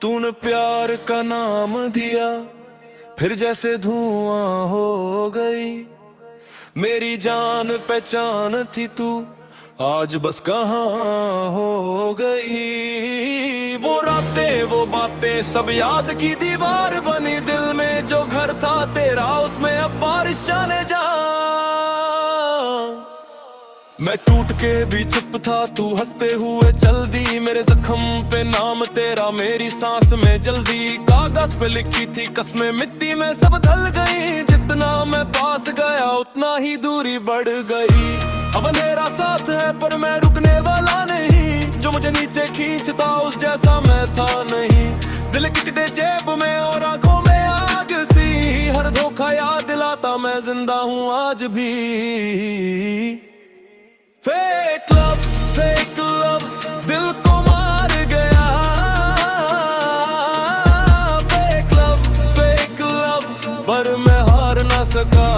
तूने प्यार का नाम दिया, फिर जैसे धुआं हो गई। मेरी जान पहचान थी तू, आज बस कहाँ हो गई। वो रातें वो बातें सब याद की दीवार बनी, दिल में जो घर था तेरा उसमें अब बारिश जाने जा। मैं टूट के भी चुप था, तू हंसते हुए चल दी। मेरे जख्म पे नाम तेरा, मेरी सांस में जल्दी। कागज पे लिखी थी कस्में, मिट्टी में सब ढल गई। जितना मैं पास गया उतना ही दूरी बढ़ गई। अब अंधेरा साथ है पर मैं रुकने वाला नहीं, जो मुझे नीचे खींचता उस जैसा मैं था नहीं। दिल किटने जेब में और आंखों में आग सी, हर धोखा याद दिलाता मैं जिंदा हूँ आज भी। फेक लव दिल को मार गया। फेक लव पर मैं हार ना सका।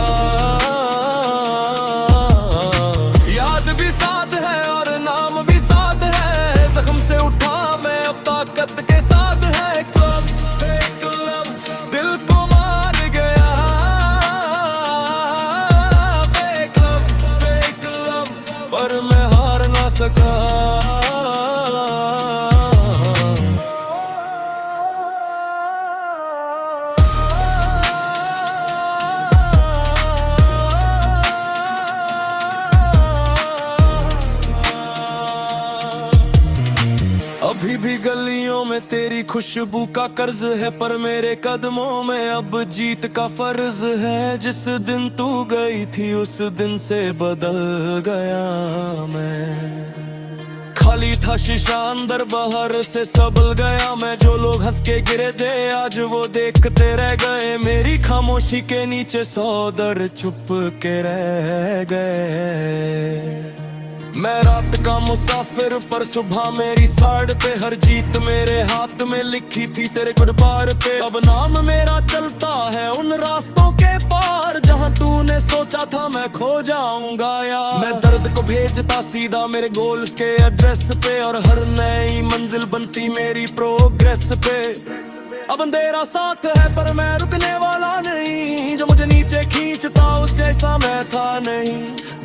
याद भी साथ है और नाम भी साथ है, जख्म से उठा मैं अब ताकत के साथ है। फेक लव दिल को मार गया। फेक लव पर मैं हार ना सका। अभी भी गलियों में तेरी खुशबू का कर्ज है, पर मेरे कदमों में अब जीत का फर्ज है। जिस दिन तू गई थी उस दिन से बदल गया मैं। खाली था शीशा अंदर बाहर से सबल गया मैं। जो लोग हंस के गिरे थे आज वो देखते रह गए। मेरी खामोशी के नीचे 100 दर्द छुप के रह गए। मैं रात का मुसाफिर पर सुबह मेरी साइड पे, हर जीत मेरे हाथ में लिखी थी तेरे गुडबार पे। अब नाम मेरा चलता है उन रास्तों के पार, जहां तूने सोचा था मैं खो जाऊंगा यार। मैं दर्द को भेजता सीधा मेरे गोल्स के एड्रेस पे, और हर नई मंजिल बनती मेरी प्रोग्रेस पे। अब अंधेरा साथ है पर मैं रुकने वाला नहीं, जो मुझे नीचे खींचता उस जैसा मैं था नहीं।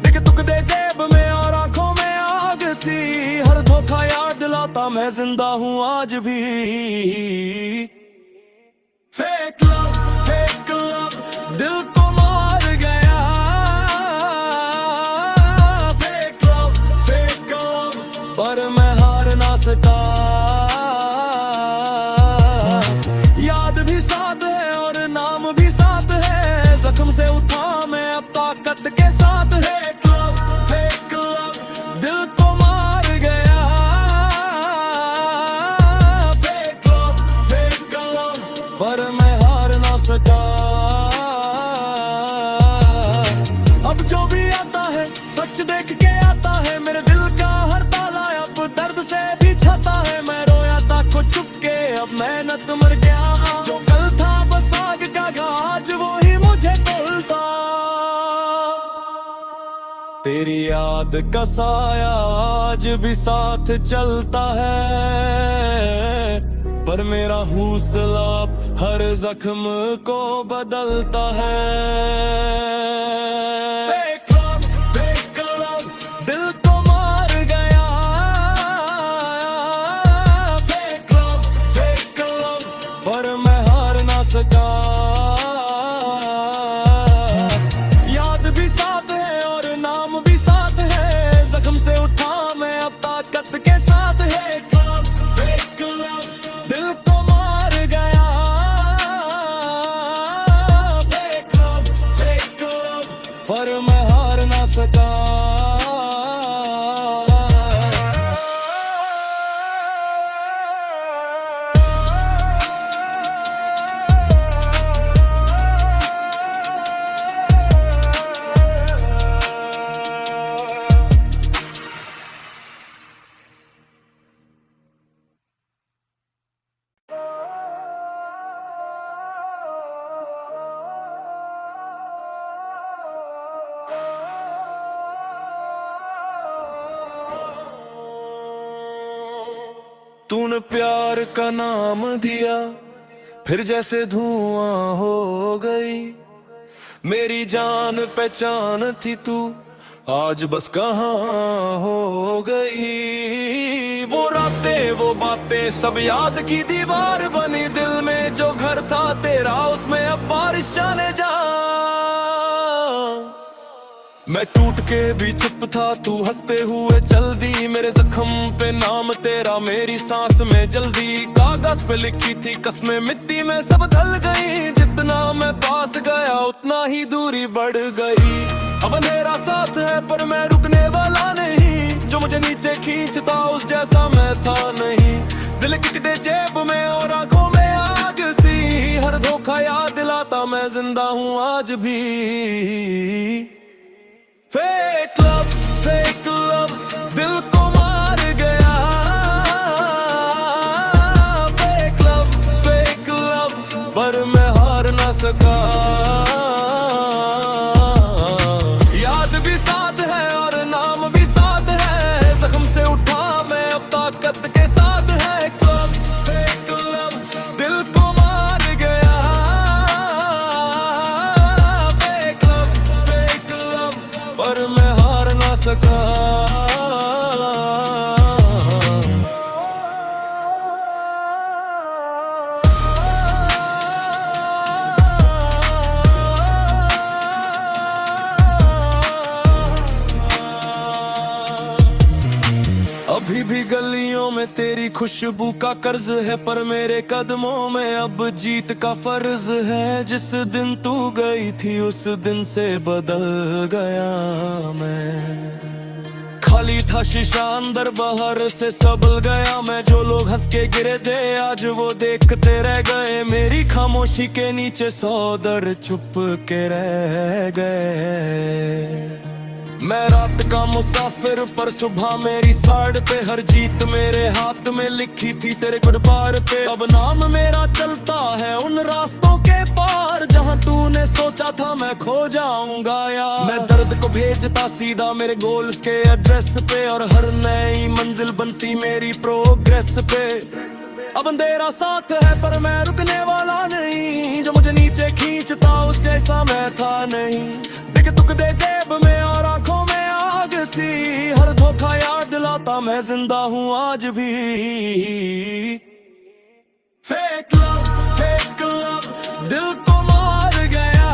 दिख दुख दे जेब में और आंखों में आग सी, हर धोखा याद दिलाता मैं जिंदा हूँ आज भी। फेक लव दिल को मार गया। फेक लव पर मैं हार ना सका। याद भी साथ है और नाम भी साथ है, जख्म से उठा मैं अब ताकत के साथ है। फेक लव दिल को मार गया। फेक लव पर मैं हार ना सका। अब जो भी आता है सच देख के आता है, मेरे दिल का हर ताला अब दर्द से भी छाता है। मैं रोया था कुछ चुप के, अब मेहनत मर गया। जो कल था बस आग का घाज वो ही मुझे तोलता। तेरी याद का साया आज भी साथ चलता है, पर मेरा हौसला हर जख्म को बदलता है। फेक लव दिल को मार गया। फेक लव पर मैं हार ना सका। याद भी साथ है और नाम भी साथ है, जख्म से उठा मैं अब ताकत के साथ है। फेक लव दिल को मार गया। फेक लव पर मैं हार ना सका। तूने प्यार का नाम दिया, फिर जैसे धुआं हो गई। मेरी जान पहचान थी तू, आज बस कहाँ हो गई। वो रातें वो बातें सब याद की दीवार बनी, दिल में जो घर था तेरा उसमें अब बारिश जाने जा। मैं टूट के भी चुप था, तू हंसते हुए चल दी। मेरे जख्म पे नाम तेरा, मेरी सांस में जल्दी। कागज पे लिखी थी कस्में, मिट्टी में सब ढल गई। जितना मैं पास गया उतना ही दूरी बढ़ गई। अब अंधेरा साथ है पर मैं रुकने वाला नहीं, जो मुझे नीचे खींचता उस जैसा मैं था नहीं। दिल किटने जेब में और आंखों में आग सी, हर धोखा याद दिलाता मैं जिंदा हूँ आज भी। फेक लव दिल को मार गया। फेक लव पर मैं हार ना सका। याद भी साथ है और नाम भी साथ है, जख्म से उठा मैं अब ताकत के साथ है। फेक लव दिल को मार गया। फेक लव पर मैं हार ना सका। अभी भी गलियों में तेरी खुशबू का कर्ज है, पर मेरे कदमों में अब जीत का फर्ज है। जिस दिन तू गई थी उस दिन से बदल गया मैं। खाली था शीशा अंदर बाहर से सबल गया मैं। जो लोग हंस के गिरे थे आज वो देखते रह गए। मेरी खामोशी के नीचे 100 दर्द छुप के रह गए। मैं रात का मुसाफिर पर सुबह मेरी साइड पे, हर जीत मेरे हाथ में लिखी थी तेरे गुडबार पे। अब नाम मेरा चलता है उन रास्तों के पार, जहां तूने सोचा था मैं खो जाऊंगा यार। मैं दर्द को भेजता सीधा मेरे गोल्स के एड्रेस पे, और हर नई मंजिल बनती मेरी प्रोग्रेस पे। अब अंधेरा साथ है पर मैं रुकने वाला नहीं, जो मुझे नीचे खींचता उस जैसा मैं था नहीं। दिख तुक दे जेब में और आंखों में आग सी, हर धोखा याद दिलाता मैं जिंदा हूँ आज भी। फेक लव दिल को मार गया।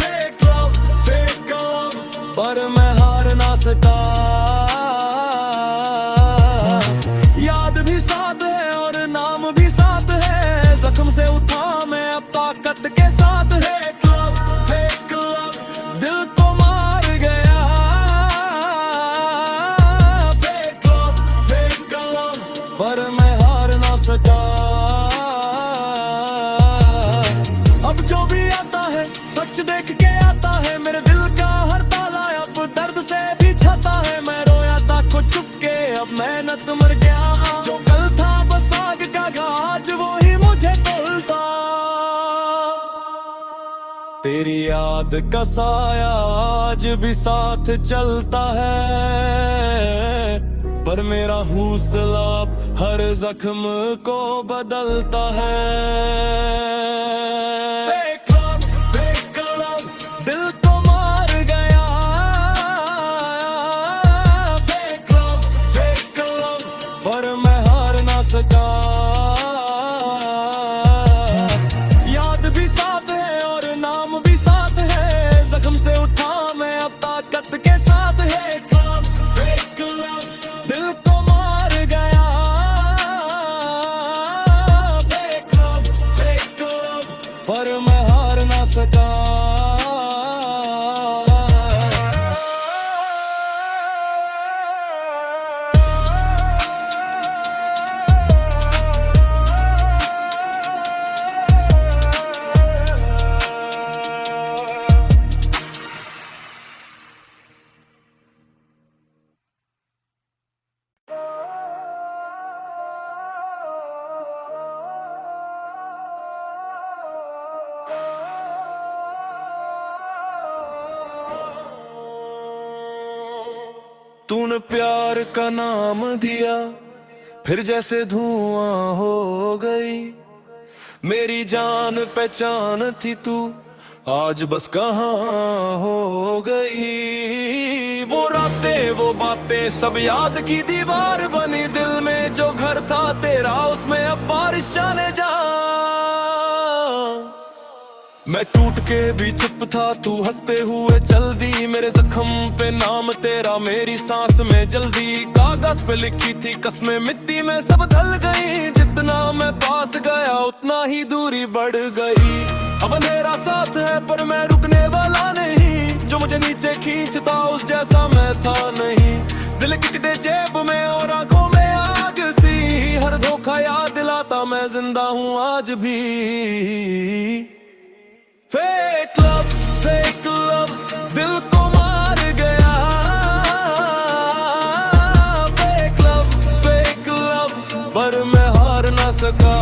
फेक लव पर मैं हार ना सका। याद भी साथ है और नाम भी साथ है, जख्म से उठा मैं अब ताकत के साथ है। फेक लव दिल को मार गया। फेक लव पर मैं हार ना सका। अब जो भी आता है सच देख के आता है, मेरे दिल का हर ताला अब दर्द से भी छाता है। मैं रोया था खुद चुप के, अब मेहनत मर गया। जो कल था बस आग का आज वो ही मुझे तोलता। तेरी याद का साया आज भी साथ चलता है, पर मेरा हौसला हर जख्म को बदलता है। फेक लव दिल को मार गया। फेक लव पर मैं हार ना सका। याद भी साथ है और नाम भी साथ है, जख्म से उठा मैं अब ताकत के साथ है। फेक लव दिल को मार गया। फेक लव पर मैं हार ना सका। तूने प्यार का नाम दिया, फिर जैसे धुआं हो गई। मेरी जान पहचान थी तू, आज बस कहाँ हो गई। वो रातें वो बातें सब याद की दीवार बनी, दिल में जो घर था तेरा उसमें अब बारिश जाने जा। मैं टूट के भी चुप था, तू हंसते हुए चल दी। मेरे जख्म पे नाम तेरा, मेरी सांस में जल्दी। कागज पे लिखी थी कस्में, मिट्टी में सब ढल गई। जितना मैं पास गया उतना ही दूरी बढ़ गई। अब अंधेरा साथ है पर मैं रुकने वाला नहीं, जो मुझे नीचे खींचता उस जैसा मैं था नहीं। दिल किकटे जेब में और आंखों में आग सी, हर धोखा याद दिलाता मैं जिंदा हूँ आज भी। फेक लव दिल को मार गया। फेक लव पर मैं हार ना सका।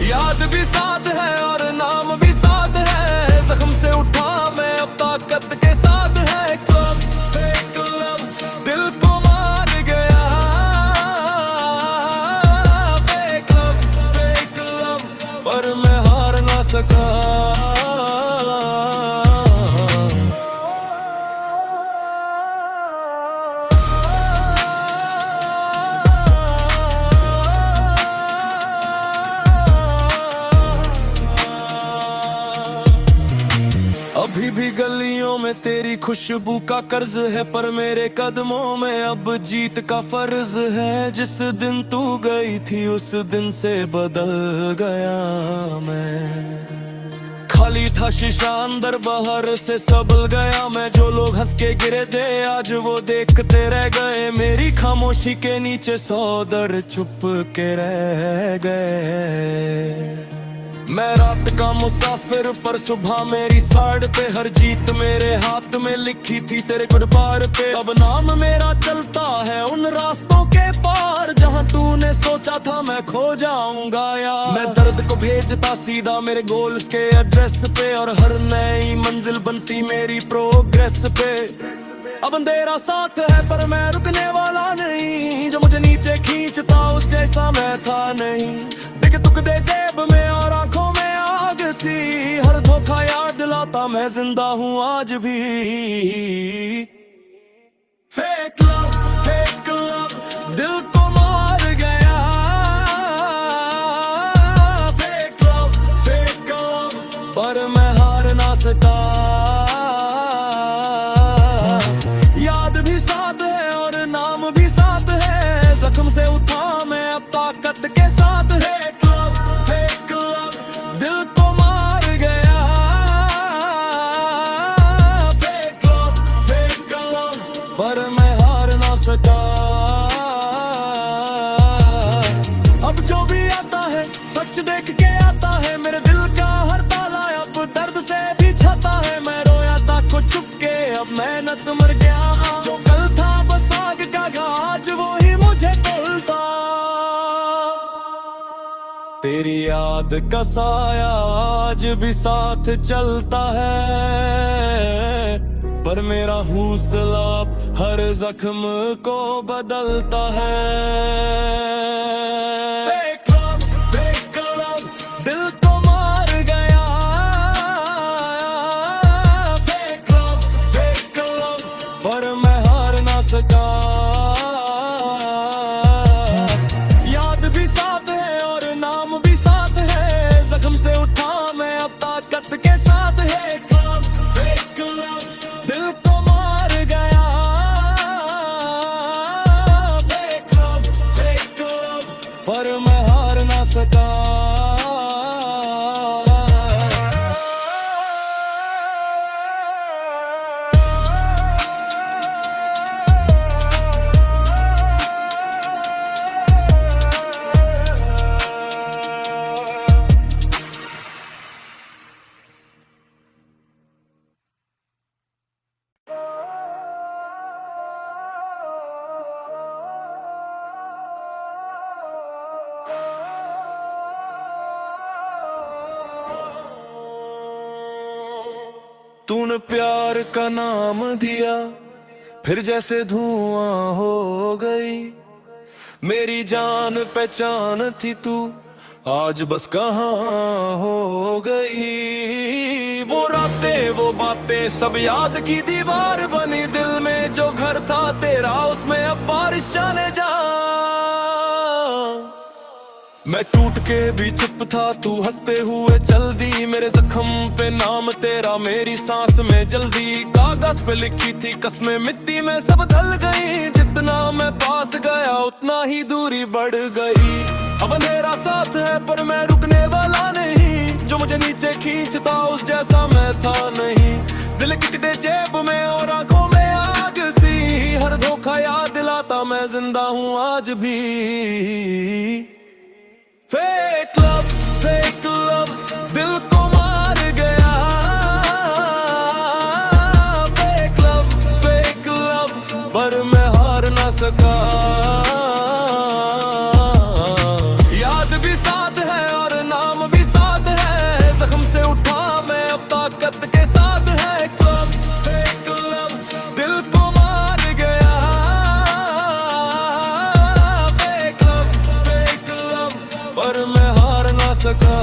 याद भी साथ है और नाम भी साथ है, जख्म से उठा मैं अब ताकत के साथ है। फेक लव दिल को मार गया। फेक लव पर मैं हार ना सका। अभी भी गलियों में तेरी खुशबू का कर्ज है, पर मेरे कदमों में अब जीत का फर्ज है। जिस दिन तू गई थी उस दिन से बदल गया मैं। खाली था शीशा अंदर बाहर से सबल गया मैं। जो लोग हंस के गिरे थे आज वो देखते रह गए। मेरी खामोशी के नीचे 100 दर्द छुप के रह गए। मैं रात का मुसाफिर पर सुबह मेरी साइड पे, हर जीत मेरे हाथ में लिखी थी तेरे गुडबार पे। अब नाम मेरा चलता है उन रास्तों के पार, जहां तूने सोचा था मैं खो जाऊंगा यार। मैं दर्द को भेजता सीधा मेरे गोल्स के एड्रेस पे, और हर नई मंजिल बनती मेरी प्रोग्रेस पे। अब अंधेरा साथ है पर मैं रुकने वाला नहीं, जो मुझे नीचे खींचता उस जैसा मैं था नहीं। दिख तुक दे जेब में और आंखों में आग सी, हर धोखा याद दिलाता मैं जिंदा हूँ आज भी। फेक लव दिल को मार गया। फेक लव पर मैं हार ना सका। याद भी साथ है और नाम भी साथ है, जख्म से उठा मैं अब ताकत के साथ है। फेक लव दिल को मार गया। फेक लव पर मैं हार ना सका। अब जो भी आता है सच देख के आता है, मेरे दिल का हर ताला अब दर्द से भी छाता है। मैं रोया था कुछ चुप के, अब मेहनत मर गया। जो कल था बस आग का आज वो ही मुझे तोलता। तेरी याद का साया आज भी साथ चलता है, पर मेरा हौसला हर जख्म को बदलता है। फेक लव दिल को मार गया। फेक लव पर मैं हार ना सका। याद भी साथ है और नाम भी साथ है, जख्म से उठा मैं अब ताकत के साथ है। फेक लव दिल को मार गया। फेक लव पर मैं हार ना सका। तूने प्यार का नाम दिया, फिर जैसे धुआं हो गई। मेरी जान पहचान थी तू, आज बस कहाँ हो गई। वो रातें वो बातें सब याद की दीवार बनी, दिल में जो घर था तेरा उसमें अब बारिश जाने जा। मैं टूट के भी चुप था, तू हंसते हुए चल दी। मेरे जख्म पे नाम तेरा, मेरी सांस में जल्दी। कागज पे लिखी थी कसमें, मिट्टी में सब ढल गई। जितना मैं पास गया उतना ही दूरी बढ़ गई। अब अंधेरा साथ है पर मैं रुकने वाला नहीं, जो मुझे नीचे खींचता उस जैसा मैं था नहीं। दिल किकटे जेब में और आंखों में आग सी, हर धोखा याद दिलाता मैं जिंदा हूँ आज भी। फेक लव दिल को मार गया। फेक लव पर मैं हार ना सका। याद भी साथ है और नाम भी साथ है, जख्म से उठा मैं अब ताकत के साथ है। फेक लव दिल को मार गया। फेक लव पर मैं हार ना सका।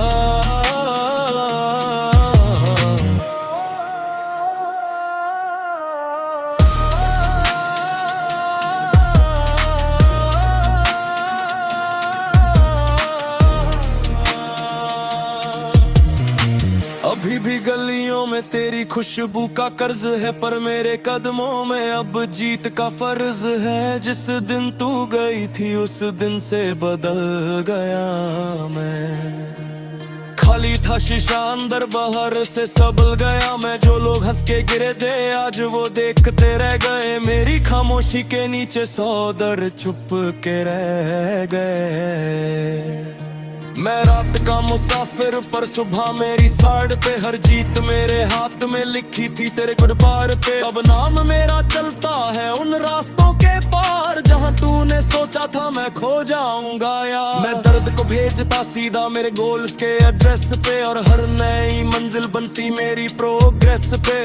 अभी भी गलियों में तेरी खुशबू का कर्ज है, पर मेरे कदमों में अब जीत का फर्ज है। जिस दिन तू गई थी उस दिन से बदल गया मैं। खाली था शीशा अंदर बाहर से सबल गया मैं। जो लोग हंस के गिरे थे आज वो देखते रह गए। मेरी खामोशी के नीचे 100 दर्द छुप के रह गए। मैं रात का मुसाफिर पर सुबह मेरी साइड पे, हर जीत मेरे हाथ में लिखी थी तेरे गुडबार पे। अब नाम मेरा चलता है उन रास्तों के पार, जहां तूने सोचा था मैं खो जाऊंगा यार। मैं दर्द को भेजता सीधा मेरे गोल्स के एड्रेस पे, और हर नई मंजिल बनती मेरी प्रोग्रेस पे।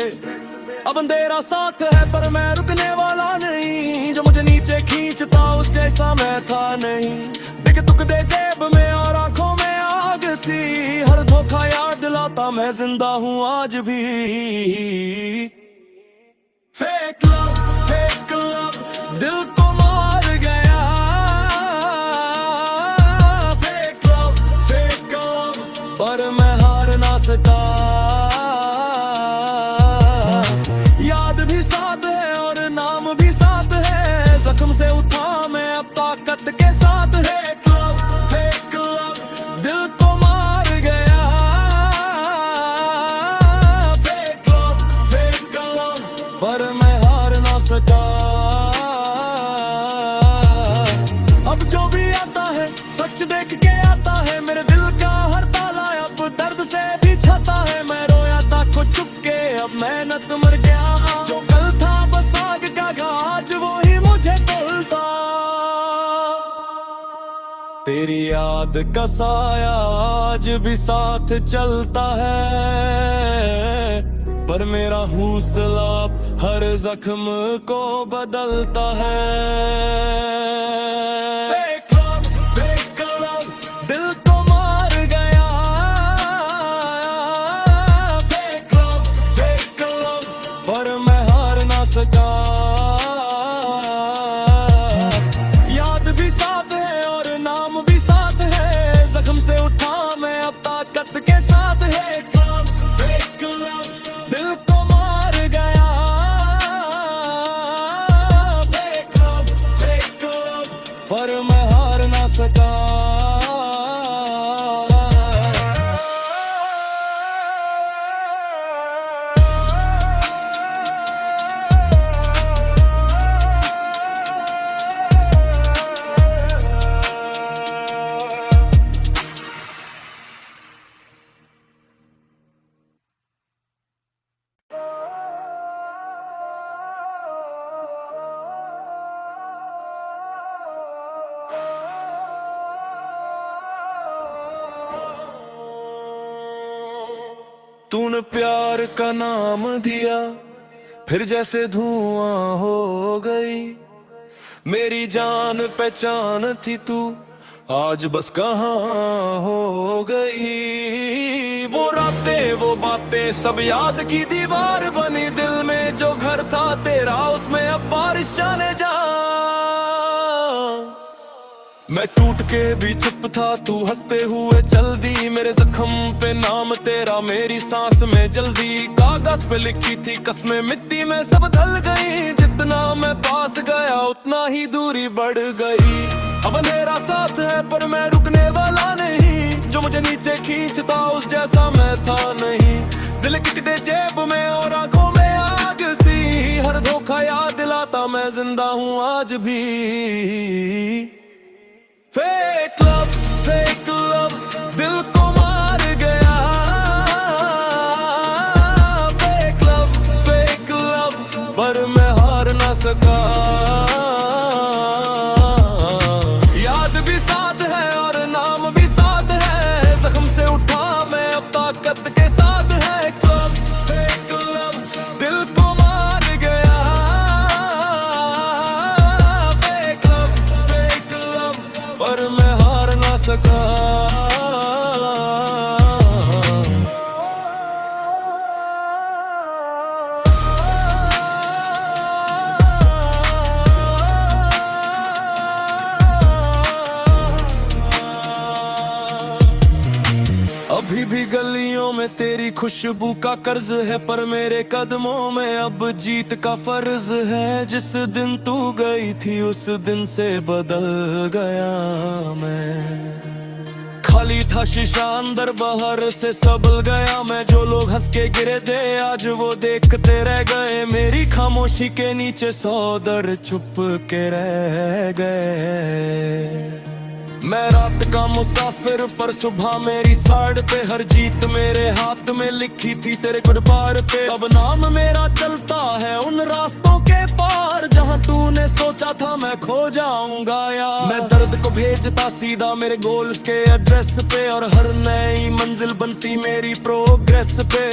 अब अंधेरा साथ है पर मैं रुकने वाला नहीं, जो मुझे नीचे खींचता उस जैसा मैं था नहीं। दिख तुक दे जेब में और आंखों में आग सी, हर धोखा याद दिलाता मैं जिंदा हूँ आज भी। फेक लव दिल को मार गया। फेक लव पर मैं हार ना सका। याद भी साथ है और नाम भी साथ है, जख्म से उठा मैं अब ताकत के साथ है। फेक लव दिल को मार गया। फेक लव पर मैं हार ना सका। अब जो भी आता है सच देख के आता है, मेरे दिल का हर ताला अब दर्द से भी छाता है। मैं रोया था खुद चुप के, अब मेहनत मर गया। जो कल था बस आग का आज वो ही मुझे तोलता। तेरी याद का साया आज भी साथ चलता है, पर मेरा हौसला हर जख्म को बदलता है। फेक लव दिल को मार गया। फेक लव पर मैं हार ना सका। याद भी साथ है और नाम भी साथ है, जख्म से उठा मैं अब ताकत के साथ है। फेक लव दिल को मार गया। फेक लव पर मैं हार ना सका। तूने प्यार का नाम दिया, फिर जैसे धुआं हो गई। मेरी जान पहचान थी तू, आज बस कहाँ हो गई। वो रातें वो बातें सब याद की दीवार बनी, दिल में जो घर था तेरा उसमें अब बारिश जाने जा। मैं टूट के भी चुप था, तू हंसते हुए चल दी। मेरे जख्म पे नाम तेरा, मेरी सांस में जल्दी। कागज पे लिखी थी कसमें, मिट्टी में सब ढल गई। जितना मैं पास गया उतना ही दूरी बढ़ गई। अब अंधेरा साथ है पर मैं रुकने वाला नहीं, जो मुझे नीचे खींचता उस जैसा मैं था नहीं। दिल किटने जेब में और आंखों में आग सी, हर धोखा याद दिलाता मैं जिंदा हूँ आज भी। फेक लव दिल को मार गया। फेक लव पर मैं हार ना सका। याद भी साथ है और नाम भी साथ है, जख्म से उठा मैं अब ताकत के साथ है। फेक लव दिल को मार गया। फेक लव पर मैं हार ना सका। अभी भी गलियों में तेरी खुशबू का कर्ज है, पर मेरे कदमों में अब जीत का फर्ज है। जिस दिन तू गई थी उस दिन से बदल गया मैं। खाली था शीशा अंदर बाहर से सबल गया मैं। जो लोग हंस के गिरे थे आज वो देखते रह गए। मेरी खामोशी के नीचे 100 दर्द छुप के रह गए। मैं रात का मुसाफिर पर सुबह मेरी साइड पे, हर जीत मेरे हाथ में लिखी थी तेरे गुडबार पे। अब नाम मेरा चलता है उन रास्तों के पार, जहां तूने सोचा था मैं खो जाऊंगा यार। मैं दर्द को भेजता सीधा मेरे गोल्स के एड्रेस पे, और हर नई मंजिल बनती मेरी प्रोग्रेस पे।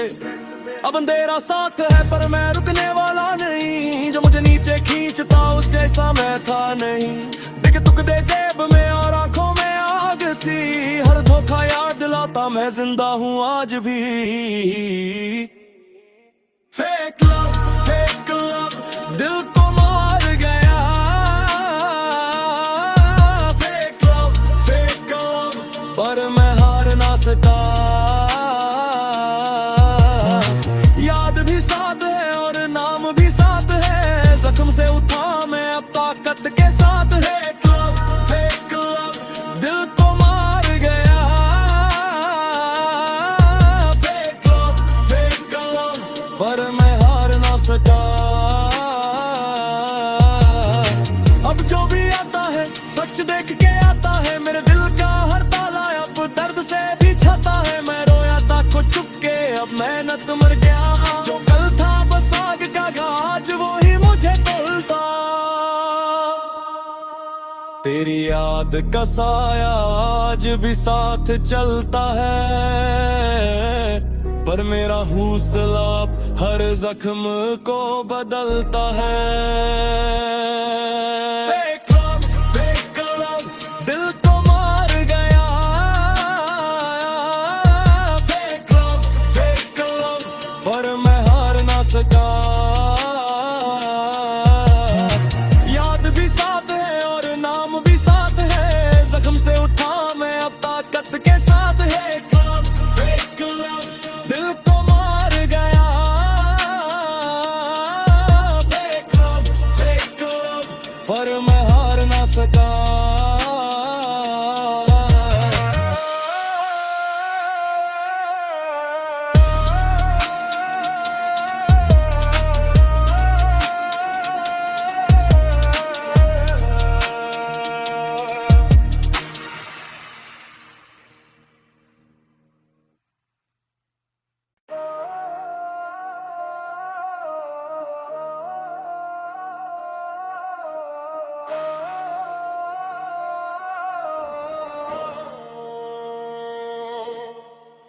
अब अंधेरा साथ है पर मैं रुकने वाला नहीं, जो मुझे नीचे खींचता उस जैसा मैं था नहीं। दिख तुक दे जेब में और आंखों में आग सी, हर धोखा याद दिलाता मैं जिंदा हूँ आज भी। फेक लव दिल को मार गया। फेक लव पर मैं हार ना सका। याद भी साथ है और नाम भी साथ है, जख्म से उठा मैं अब ताकत के साथ है। फेक लव दिल को मार गया। फेक लव पर मैं हार ना सका। अब जो भी आता है सच देख के आता है, मेरे दिल का हर ताला अब दर्द से भी छाता है। मैं रोया था खुद चुप के, अब मेहनत मर गया। जो कल था बस आग का घाज वो ही मुझे तोलता। तेरी याद का साया आज भी साथ चलता है, पर मेरा हौसला हर जख्म को बदलता है। फेक लव दिल को मार गया। फेक लव पर मैं हार ना सका। याद भी साथ है और नाम भी साथ है, जख्म से उठा मैं अब ताकत के साथ है। फेक लव दिल को मार गया। फेक लव पर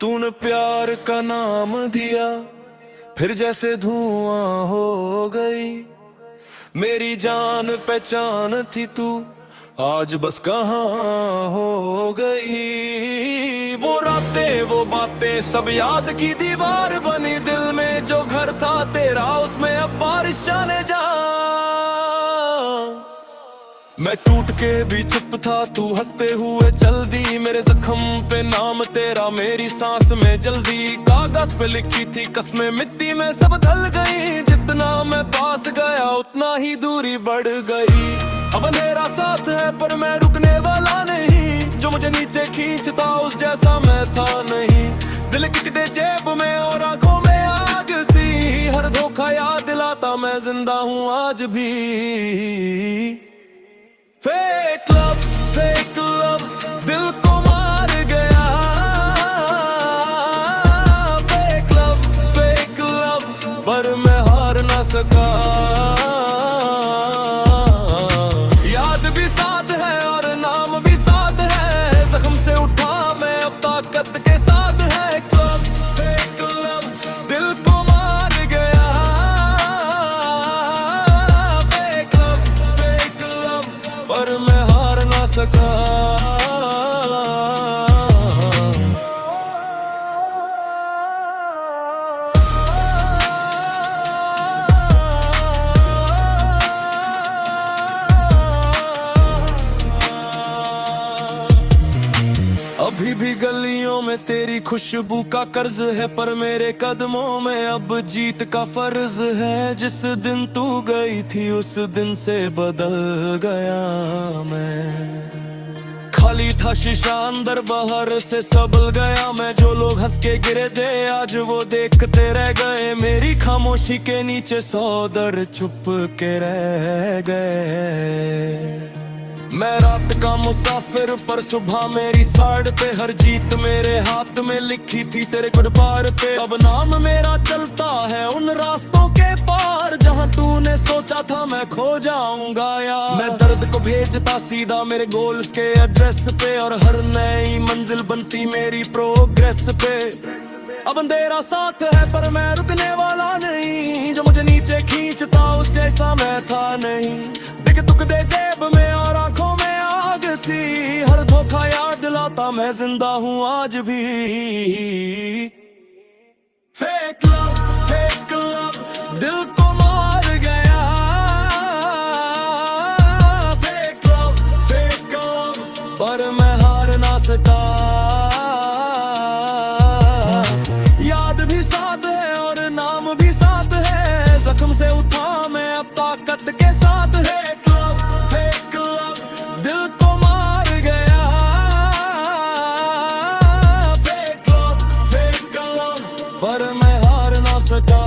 तूने प्यार का नाम दिया, फिर जैसे धुआं हो गई। मेरी जान पहचान थी तू, आज बस कहाँ हो गई। वो रातें वो बातें सब याद की दीवार बनी, दिल में जो घर था तेरा उसमें अब बारिश जाने जा। मैं टूट के भी चुप था, तू हंसते हुए चल दी। मेरे जख्म पे नाम तेरा, मेरी सांस में जल्दी। कागज पे लिखी थी कसमें, मिट्टी में सब ढल गई। जितना मैं पास गया उतना ही दूरी बढ़ गई। अब अंधेरा साथ है पर मैं रुकने वाला नहीं, जो मुझे नीचे खींचता उस जैसा मैं था नहीं। दिल किटने जेब में और आंखों में आग सी, हर धोखा याद दिलाता मैं जिंदा हूँ आज भी। फेक लव दिल को मार गया। फेक लव पर मैं हार ना सका। याद भी साथ है और नाम भी साथ है, जख्म से उठा मैं अब ताकत के साथ है। फेक लव दिल को मार गया। फेक लव पर मैं हार ना सका। अभी भी गलियों में तेरी खुशबू का कर्ज है, पर मेरे कदमों में अब जीत का फर्ज है। जिस दिन तू गई थी उस दिन से बदल गया मैं। खाली था शीशा अंदर बाहर से सबल गया मैं। जो लोग हंस के गिरे थे आज वो देखते रह गए। मेरी खामोशी के नीचे 100 दर्द छुप के रह गए। मैं रात का मुसाफिर पर सुबह मेरी साइड पे, हर जीत मेरे हाथ में लिखी थी तेरे गुडबार पे। अब नाम मेरा चलता है उन रास्तों के पार, जहां तूने सोचा था मैं खो जाऊंगा यार। मैं दर्द को भेजता सीधा मेरे गोल्स के एड्रेस पे, और हर नई मंजिल बनती मेरी प्रोग्रेस पे। अब अंधेरा साथ है पर मैं रुकने वाला नहीं, जो मुझे नीचे खींचता उस जैसा मैं था नहीं। दिख तुक दे जेब में और आंखों में आग सी, हर धोखा याद दिलाता मैं जिंदा हूँ आज भी। फेक लव दिल को मार गया। फेक लव पर मैं हार ना सका। याद भी साथ है और नाम भी साथ है, जख्म से उठा मैं अब ताकत के साथ है। फेक लव दिल को मार गया। फेक लव पर मैं हार ना सका।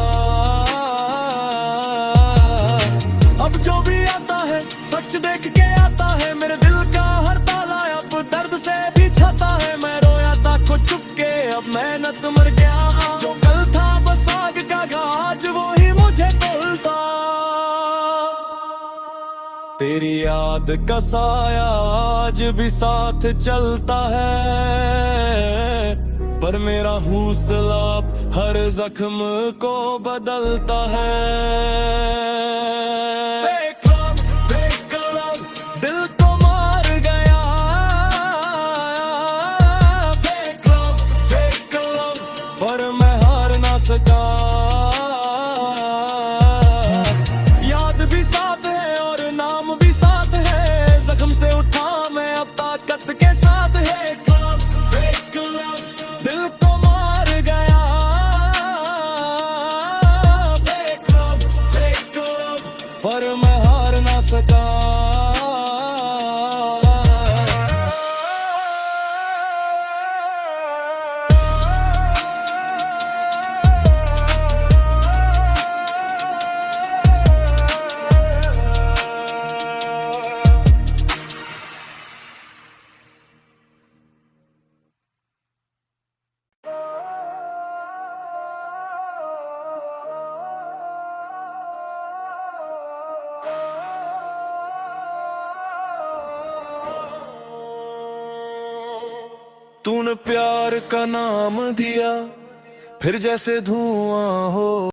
अब जो भी आता है सच देख के आता है, मेरे दिल का हर ताला अब दर्द से भी छाता है। मैं रोया था खुद चुप के, अब मेहनत मर गया। जो कल था बस आग का घाज वो ही मुझे तोलता। तेरी याद का साया आज भी साथ चलता है, पर मेरा हौसला हर जख्म को बदलता है। फेक लव दिल को मार गया। फेक लव पर मैं हार ना सका। याद भी साथ है और नाम भी साथ है, जख्म से उठा मैं अब ताकत के साथ है। फेक लव दिल को मार गया। फेक लव पर मैं हार ना सका। तूने प्यार का नाम दिया, फिर जैसे धुआं हो